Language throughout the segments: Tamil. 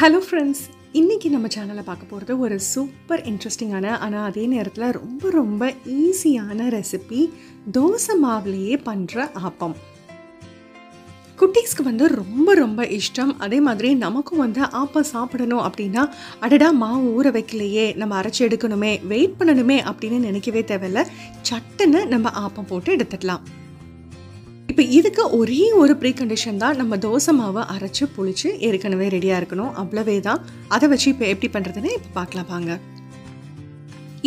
Hello friends, இன்னைக்கு நம்ம சேனல்ல பார்க்க போறது ஒரு சூப்பர் இன்ட்ரஸ்டிங்கான ஆனா அதே நேரத்துல ரொம்ப ஈஸியான ரெசிபி தோசை மாவுலயே பண்ற ஆப்பம். குட்டீஸ்க்கு வந்து ரொம்ப இஷ்டம். அதே மாதிரி நமக்கும் வந்து ஆப்பம் சாப்பிடணும் அப்படினா அடடா மாவு ஊற வைக்கலையே, நம்ம அரைச்சு எடுக்கணுமே, வெயிட் பண்ணணுமே அப்படினு நினைக்கவே தேவையில்ல. சட்டுன்னு நம்ம ஆப்பம் போட்டு எடுத்துடலாம். இப்போ இதுக்கு ஒரே ஒரு ப்ரீ கண்டிஷன் தான், நம்ம தோசை மாவை அரைச்சு புளிச்சு ஏற்கனவே ரெடியாக இருக்கணும். அவ்வளவே தான். அதை வச்சு இப்போ எப்படி பண்ணுறதுன்னு இப்போ பார்க்கலாம் வாங்க.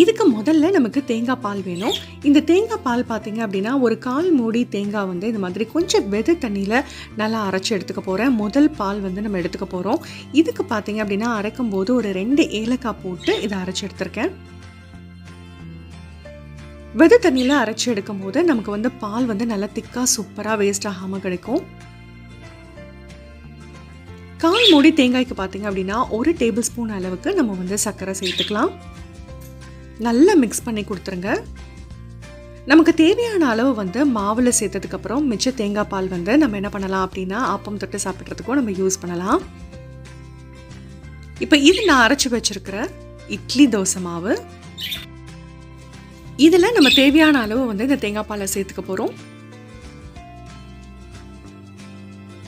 இதுக்கு முதல்ல நமக்கு தேங்காய் பால் வேணும். இந்த தேங்காய் பால் பார்த்தீங்க அப்படின்னா ஒரு 1/4 மூடி தேங்காய் வந்து இந்த மாதிரி கொஞ்சம் வெது தண்ணியில் நல்லா அரைச்சி எடுத்துக்க போகிறேன். முதல் பால் வந்து நம்ம எடுத்துக்க போகிறோம். இதுக்கு பார்த்தீங்க அப்படின்னா அரைக்கும் போது ஒரு 2 ஏலக்காய் போட்டு இதை அரைச்சி எடுத்திருக்கேன். வெது தண்ணியில் அரைச்சி எடுக்கும் போது நமக்கு வந்து பால் வந்து நல்லா திக்காக சூப்பராக வேஸ்ட் ஆகாமல் கிடைக்கும். 1/4 மூடி தேங்காய்க்கு பார்த்தீங்க அப்படின்னா 1 டேபிள் ஸ்பூன் அளவுக்கு நம்ம வந்து சர்க்கரை சேர்த்துக்கலாம். நல்லா மிக்ஸ் பண்ணி கொடுத்துருங்க. நமக்கு தேவையான அளவு வந்து மாவில் சேர்த்ததுக்கப்புறம் மிச்ச தேங்காய் பால் வந்து நம்ம என்ன பண்ணலாம் அப்படின்னா ஆப்பம் தொட்டு சாப்பிட்றதுக்கும் நம்ம யூஸ் பண்ணலாம். இப்போ இது நான் அரைச்சி வச்சிருக்கிற இட்லி தோசை மாவு. இதில் நம்ம தேவையான அளவு வந்து இந்த தேங்காய் பாலை சேர்த்துக்க போகிறோம்.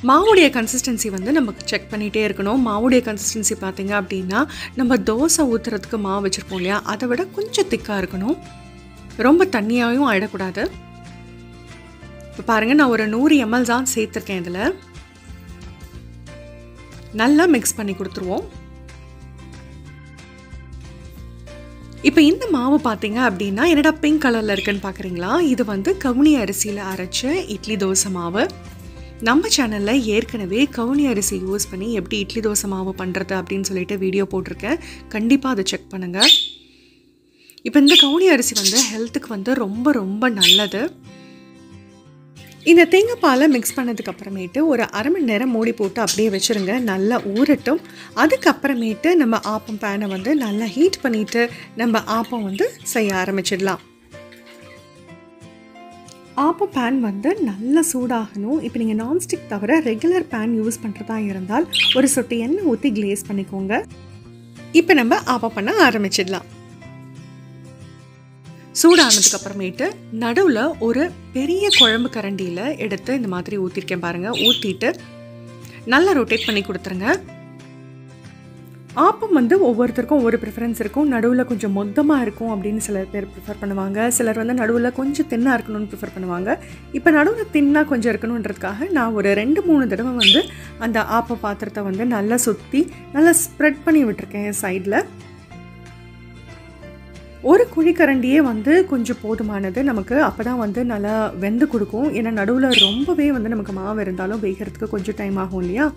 மாவுடைய கன்சிஸ்டன்சி வந்து நமக்கு செக் பண்ணிகிட்டே இருக்கணும். மாவுடைய கன்சிஸ்டன்சி பார்த்தீங்க அப்படின்னா நம்ம தோசை ஊற்றுறதுக்கு மாவு வச்சுருப்போம் இல்லையா, அதை விட கொஞ்சம் திக்காக இருக்கணும். ரொம்ப தண்ணியாகவும் ஆகிடக்கூடாது. இப்போ பாருங்கள், நான் ஒரு 100 ml தான் சேர்த்துருக்கேன். இதில் நல்லா மிக்ஸ் பண்ணி கொடுத்துருவோம். இப்போ இந்த மாவு பார்த்தீங்க அப்படின்னா என்னடா பிங்க் கலரில் இருக்குன்னு பார்க்குறீங்களா? இது வந்து கவுனி அரிசியில் அரைச்ச இட்லி தோசை மாவு. நம்ம சேனலில் ஏற்கனவே கவுனி அரிசி யூஸ் பண்ணி எப்படி இட்லி தோசை மாவு பண்ணுறது அப்படின்னு சொல்லிட்டு வீடியோ போட்டிருக்கேன். கண்டிப்பாக அதை செக் பண்ணுங்கள். இப்போ இந்த கவுனி அரிசி வந்து ஹெல்த்துக்கு வந்து ரொம்ப நல்லது. இந்த தேங்காய் பாலை மிக்ஸ் பண்ணதுக்கு அப்புறமேட்டு ஒரு 1/2 மணி நேரம் மூடி போட்டு அப்படியே வச்சுருங்க. நல்லா ஊறட்டும். அதுக்கப்புறமேட்டு நம்ம ஆப்பம் பேனை வந்து நல்லா ஹீட் பண்ணிவிட்டு நம்ம ஆப்பம் வந்து செய்ய ஆரம்பிச்சிடலாம். ஆப்பம் பேன் வந்து நல்லா சூடாகணும். இப்போ நீங்கள் நான்ஸ்டிக் தவிர ரெகுலர் பேன் யூஸ் பண்ணுறதா இருந்தால் ஒரு சொட்டு எண்ணெய் ஊற்றி கிளேஸ் பண்ணிக்கோங்க. இப்போ நம்ம ஆப்பம் பண்ண ஆரம்பிச்சிடலாம். சூடானதுக்கு அப்புறமேட்டு நடுவில் ஒரு பெரிய குழம்பு கரண்டியில் எடுத்து இந்த மாதிரி ஊற்றிருக்கேன் பாருங்கள். ஊற்றிட்டு நல்லா ரொட்டேட் பண்ணி கொடுத்துருங்க. ஆப்பம் வந்து ஒவ்வொருத்தருக்கும் ஒவ்வொரு ப்ரிஃபரன்ஸ் இருக்கும். நடுவில் கொஞ்சம் மொத்தமாக இருக்கும் அப்படின்னு சில பேர் ப்ரிஃபர் பண்ணுவாங்க. சிலர் வந்து நடுவில் கொஞ்சம் தின்னாக இருக்கணும்னு ப்ரிஃபர் பண்ணுவாங்க. இப்போ நடுவில் தின்னாக கொஞ்சம் இருக்கணுன்றதுக்காக நான் ஒரு 2-3 தடவை வந்து அந்த ஆப்ப பாத்திரத்தை வந்து நல்லா சுற்றி நல்லா ஸ்ப்ரெட் பண்ணி விட்டுருக்கேன் சைடில். ஒரு குழிக்கரண்டியே வந்து கொஞ்சம் போதுமானது நமக்கு. அப்போ தான் வந்து நல்லா வெந்து கொடுக்கும். ஏன்னா நடுவில் ரொம்பவே வந்து நமக்கு மாவு இருந்தாலும் வேகிறதுக்கு கொஞ்சம் டைம் ஆகும் இல்லையா.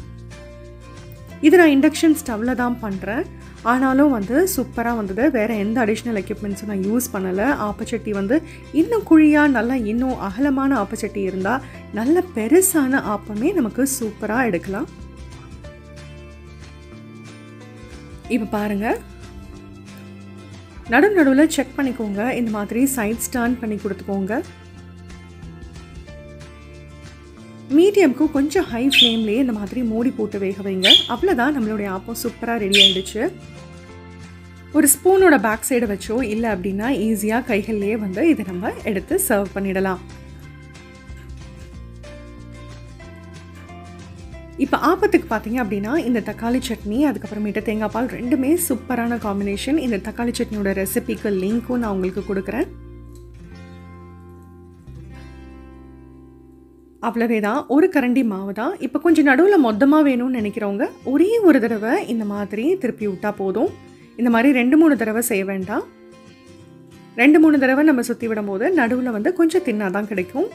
இது நான் இண்டக்ஷன் ஸ்டவ்வில் தான் பண்ணுறேன். ஆனாலும் வந்து சூப்பராக வந்தது. வேறு எந்த அடிஷ்னல் எக்யூப்மெண்ட்ஸும் நான் யூஸ் பண்ணலை. ஆப்பச்சட்டி வந்து இன்னும் குழியாக நல்லா இன்னும் அகலமான ஆப்பச்சட்டி இருந்தால் நல்ல பெருசான ஆப்பமே நமக்கு சூப்பராக எடுக்கலாம். இப்போ பாருங்கள், நடுவில் செக் பண்ணிக்கோங்க. இந்த மாதிரி சைட்ஸ் டர்ன் பண்ணி கொடுத்துக்கோங்க. மீடியம்க்கு கொஞ்சம் ஹை ஃப்ளேம்லேயே இந்த மாதிரி மூடி போட்டு வேக வைங்க. அவ்வளோதான், நம்மளுடைய ஆப்பம் சூப்பராக ரெடி ஆகிடுச்சு. ஒரு ஸ்பூனோட பேக் சைடை வச்சோ இல்லை அப்படின்னா ஈஸியாக கைகள்லேயே வந்து இதை நம்ம எடுத்து சர்வ் பண்ணிடலாம். இப்போ ஆப்பத்துக்கு பார்த்தீங்க அப்படின்னா இந்த தக்காளி சட்னி அதுக்கப்புறமேட்டு தேங்காய் பால் ரெண்டுமே சூப்பரான காம்பினேஷன். இந்த தக்காளி சட்னியோட ரெசிபிக்கு லிங்க்கும் நான் உங்களுக்கு கொடுக்குறேன். அவ்வளவே தான், ஒரு கரண்டி மாவு தான். இப்போ கொஞ்சம் நடுவில் மொத்தமாக வேணும்னு நினைக்கிறவங்க ஒரே ஒரு தடவை இந்த மாதிரி திருப்பி விட்டால் போதும். இந்த மாதிரி 2-3 தடவை செய்ய வேண்டாம். 2-3 தடவை நம்ம சுற்றி விடும்போது நடுவில் வந்து கொஞ்சம் தின்னாக தான் கிடைக்கும்.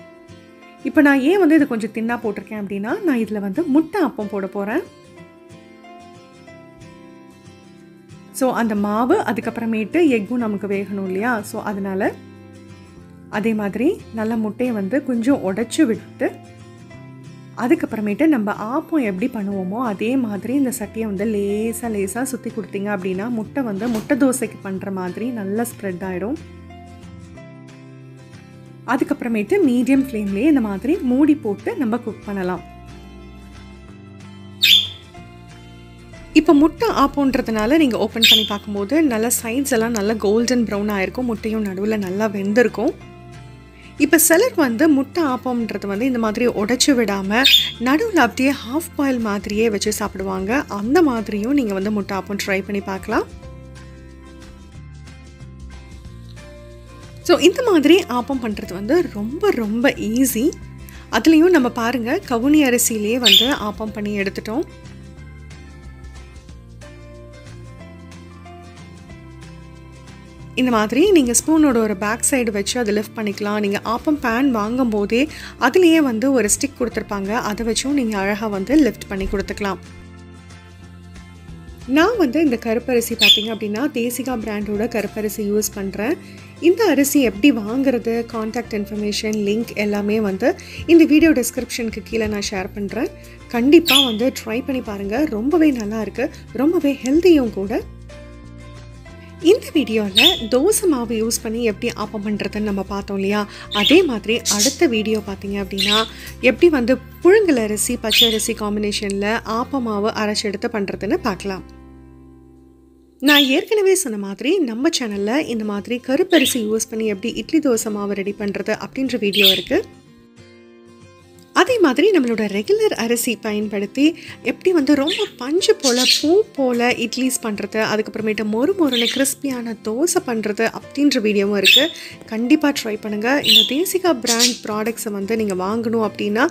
இப்போ நான் ஏன் வந்து இது கொஞ்சம் தின்னா போட்டிருக்கேன் அப்படின்னா நான் இதில் வந்து முட்டை ஆப்பம் போட போகிறேன். ஸோ அந்த மாவு அதுக்கப்புறமேட்டு எக்கும் நமக்கு வேகணும் இல்லையா. ஸோ அதனால் அதே மாதிரி நல்ல முட்டையை வந்து கொஞ்சம் உடைச்சி விட்டு அதுக்கப்புறமேட்டு நம்ம ஆப்பம் எப்படி பண்ணுவோமோ அதே மாதிரி இந்த சட்டியை வந்து லேசாக சுற்றி கொடுத்தீங்க அப்படின்னா முட்டை வந்து முட்டை தோசைக்கு பண்ணுற மாதிரி நல்லா ஸ்ப்ரெட் ஆகிடும். அதுக்கப்புறமேட்டு மீடியம் ஃப்ளேம்லேயே இந்த மாதிரி மூடி போட்டு நம்ம குக் பண்ணலாம். இப்போ இப்போ முட்டை ஆப்பம்ன்றதுனால நீங்கள் ஓப்பன் பண்ணி பார்க்கும்போது நல்லா சைட்ஸ் எல்லாம் நல்லா கோல்டன் ப்ரௌனாக இருக்கும், முட்டையும் நடுவில் நல்லா வெந்திருக்கும். இப்போ சிலர் வந்து முட்டை ஆப்பம்ன்றது வந்து இந்த மாதிரி உடைச்சி விடாமல் நடுவில் அப்படியே ஹாஃப் பாயில் மாதிரியே வச்சு சாப்பிடுவாங்க. அந்த மாதிரியும் நீங்கள் வந்து முட்டை ஆப்பம் ட்ரை பண்ணி பார்க்கலாம். ஸோ இந்த மாதிரி ஆப்பம் பண்ணுறது வந்து ரொம்ப ரொம்ப ஈஸி. அதுலேயும் நம்ம பாருங்கள், கவுனி அரிசியிலே வந்து ஆப்பம் பண்ணி எடுத்துட்டோம். இந்த மாதிரி நீங்கள் ஸ்பூனோட ஒரு பேக் சைடு வச்சு அதை லிஃப்ட் பண்ணிக்கலாம். நீங்கள் ஆப்பம் பேன் வாங்கும் போதே அதுலேயே வந்து ஒரு ஸ்டிக் கொடுத்துருப்பாங்க, அதை வச்சும் நீங்கள் அழகாக வந்து லிஃப்ட் பண்ணி கொடுத்துக்கலாம். நான் வந்து இந்த கருப்பரிசி பார்த்தீங்க அப்படின்னா தேசிகா பிராண்டோட கருப்பரிசி யூஸ் பண்ணுறேன். இந்த அரிசி எப்படி வாங்குறது, கான்டாக்ட் இன்ஃபர்மேஷன், லிங்க் எல்லாமே வந்து இந்த வீடியோ டிஸ்கிரிப்ஷனுக்கு கீழே நான் ஷேர் பண்ணுறேன். கண்டிப்பாக வந்து ட்ரை பண்ணி பாருங்கள். ரொம்பவே நல்லா இருக்குது, ரொம்பவே ஹெல்த்தியும் கூட. இந்த வீடியோவில் தோசை மாவு யூஸ் பண்ணி எப்படி ஆப்பம் பண்ணுறதுன்னு நம்ம பார்த்தோம் இல்லையா? அதே மாதிரி அடுத்த வீடியோ பார்த்தீங்க அப்படின்னா எப்படி வந்து புழுங்கல் அரிசி பச்சை அரிசி காம்பினேஷனில் ஆப்ப மாவு அரைச்சி எடுத்து பண்ணுறதுன்னு பார்க்கலாம். நான் ஏற்கனவே சொன்ன மாதிரி நம்ம சேனலில் இந்த மாதிரி கருப்பரிசி யூஸ் பண்ணி எப்படி இட்லி தோசை மாவு ரெடி பண்ணுறது அப்படின்ற வீடியோ இருக்குது. அதே மாதிரி நம்மளோட ரெகுலர் அரிசி பயன்படுத்தி எப்படி வந்து ரொம்ப பஞ்சு போல் பூ போல் இட்லிஸ் பண்ணுறது, அதுக்கப்புறமேட்டு மொறுன்னு கிறிஸ்பியான தோசை பண்ணுறது அப்படின்ற வீடியோவும் இருக்குது. கண்டிப்பாக ட்ரை பண்ணுங்கள். இந்த தேசிகா பிராண்ட் ப்ராடக்ட்ஸை வந்து நீங்கள் வாங்கணும் அப்படின்னா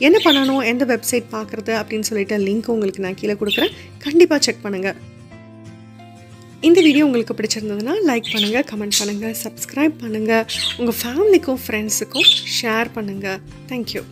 என்ன பண்ணணும், எந்த வெப்சைட் பார்க்குறது அப்படின்னு சொல்லிட்டு லிங்க் உங்களுக்கு நான் கீழே கொடுக்குறேன். கண்டிப்பாக செக் பண்ணுங்கள். இந்த வீடியோ உங்களுக்கு பிடிச்சிருந்ததுன்னா லைக் பண்ணுங்கள், கமெண்ட் பண்ணுங்கள், சப்ஸ்கிரைப் பண்ணுங்கள், உங்கள் ஃபேமிலிக்கும் ஃப்ரெண்ட்ஸுக்கும் ஷேர் பண்ணுங்கள். தேங்க்யூ.